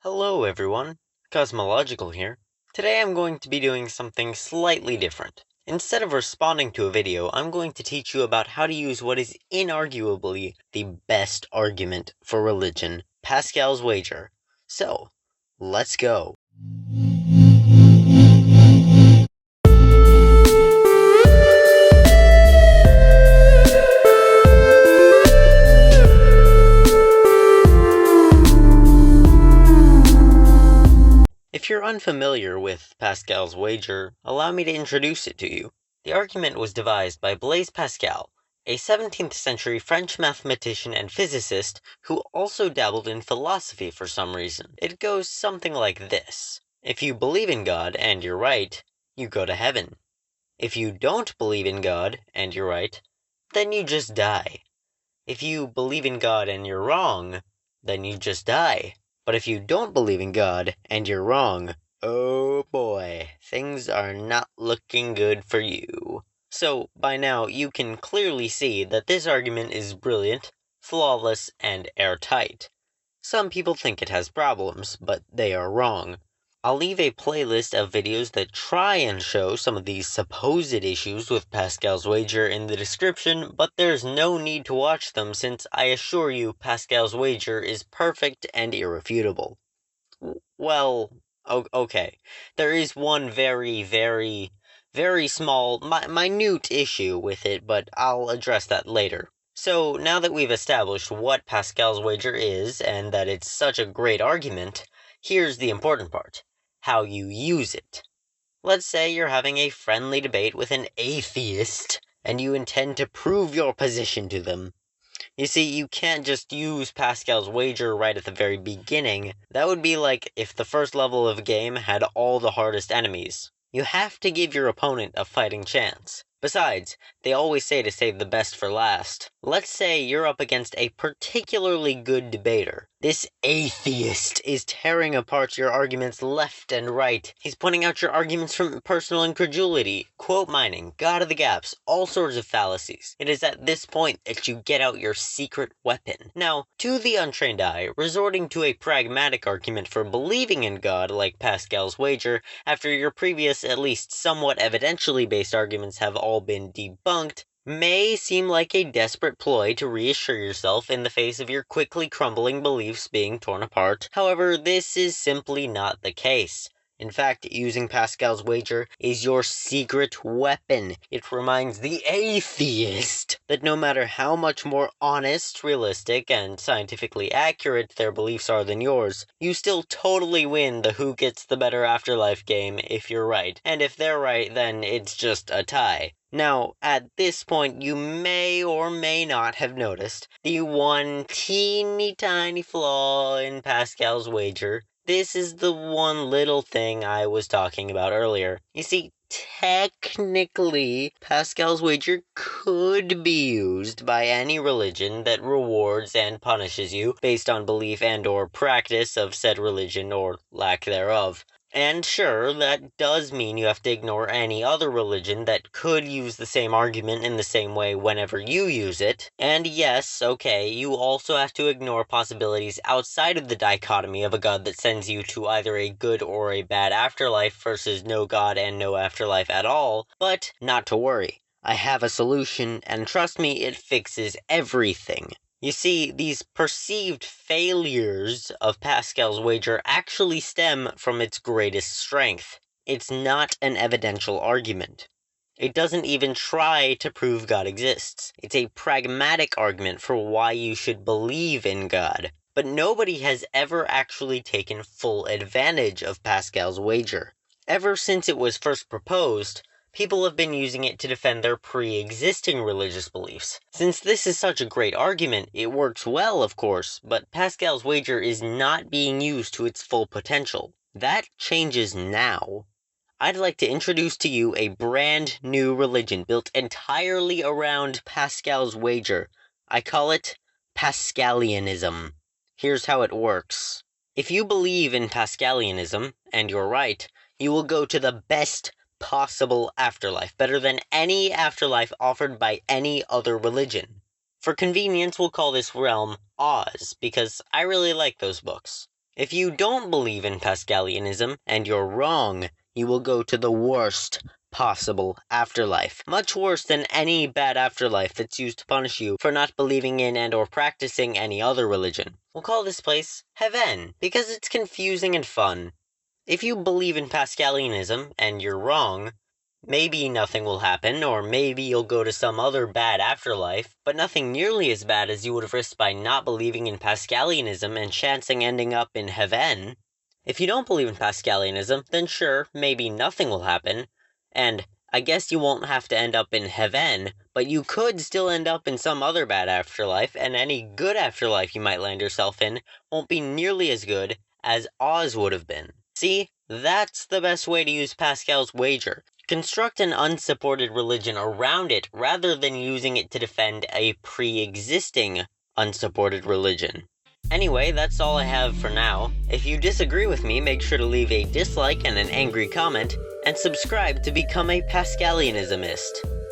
Hello everyone, Cosmological here. Today I'm going to be doing something slightly different. Instead of responding to a video, I'm going to teach you about how to use what is inarguably the best argument for religion, Pascal's wager. So, let's go. If you're unfamiliar with Pascal's wager, allow me to introduce it to you. The argument was devised by Blaise Pascal, a 17th century French mathematician and physicist who also dabbled in philosophy for some reason. It goes something like this. If you believe in God and you're right, you go to heaven. If you don't believe in God and you're right, then you just die. If you believe in God and you're wrong, then you just die. But if you don't believe in God and you're wrong, oh boy, things are not looking good for you. So, by now, you can clearly see that this argument is brilliant, flawless, and airtight. Some people think it has problems, but they are wrong. I'll leave a playlist of videos that try and show some of these supposed issues with Pascal's wager in the description, but there's no need to watch them since I assure you Pascal's wager is perfect and irrefutable. Well, okay. There is one very small, minute issue with it, but I'll address that later. So, now that we've established what Pascal's wager is, and that it's such a great argument, here's the important part. How you use it. Let's say you're having a friendly debate with an atheist, and you intend to prove your position to them. You see, you can't just use Pascal's wager right at the very beginning. That would be like if the first level of a game had all the hardest enemies. You have to give your opponent a fighting chance. Besides, they always say to save the best for last. Let's say you're up against a particularly good debater. This atheist is tearing apart your arguments left and right. He's pointing out your arguments from personal incredulity, quote mining, God of the gaps, all sorts of fallacies. It is at this point that you get out your secret weapon. Now, to the untrained eye, resorting to a pragmatic argument for believing in God like Pascal's wager, after your previous, at least somewhat evidentially based arguments have all been debunked, may seem like a desperate ploy to reassure yourself in the face of your quickly crumbling beliefs being torn apart. However, this is simply not the case. In fact, using Pascal's wager is your secret weapon. It reminds the atheist that no matter how much more honest, realistic, and scientifically accurate their beliefs are than yours, you still totally win the who gets the better afterlife game if you're right. And if they're right, then it's just a tie. Now, at this point, you may or may not have noticed the one teeny tiny flaw in Pascal's wager. This is the one little thing I was talking about earlier. You see, technically, Pascal's wager could be used by any religion that rewards and punishes you based on belief and or practice of said religion or lack thereof. And sure, that does mean you have to ignore any other religion that could use the same argument in the same way whenever you use it. And yes, okay, you also have to ignore possibilities outside of the dichotomy of a God that sends you to either a good or a bad afterlife versus no God and no afterlife at all. But not to worry. I have a solution, and trust me, it fixes everything. You see, these perceived failures of Pascal's wager actually stem from its greatest strength. It's not an evidential argument. It doesn't even try to prove God exists. It's a pragmatic argument for why you should believe in God. But nobody has ever actually taken full advantage of Pascal's wager. Ever since it was first proposed, people have been using it to defend their pre-existing religious beliefs. Since this is such a great argument, it works well, of course, but Pascal's wager is not being used to its full potential. That changes now. I'd like to introduce to you a brand new religion built entirely around Pascal's wager. I call it Pascalianism. Here's how it works. If you believe in Pascalianism, and you're right, you will go to the best possible afterlife, better than any afterlife offered by any other religion. For convenience, we'll call this realm Oz, because I really like those books. If you don't believe in Pascalianism, and you're wrong, you will go to the worst possible afterlife. Much worse than any bad afterlife that's used to punish you for not believing in and or practicing any other religion. We'll call this place Heaven, because it's confusing and fun. If you believe in Pascalianism, and you're wrong, maybe nothing will happen, or maybe you'll go to some other bad afterlife, but nothing nearly as bad as you would have risked by not believing in Pascalianism and chancing ending up in Heaven. If you don't believe in Pascalianism, then sure, maybe nothing will happen, and I guess you won't have to end up in Heaven, but you could still end up in some other bad afterlife, and any good afterlife you might land yourself in won't be nearly as good as Oz would have been. See, that's the best way to use Pascal's wager. Construct an unsupported religion around it rather than using it to defend a pre-existing unsupported religion. Anyway, that's all I have for now. If you disagree with me, make sure to leave a dislike and an angry comment, and subscribe to become a Pascalianismist.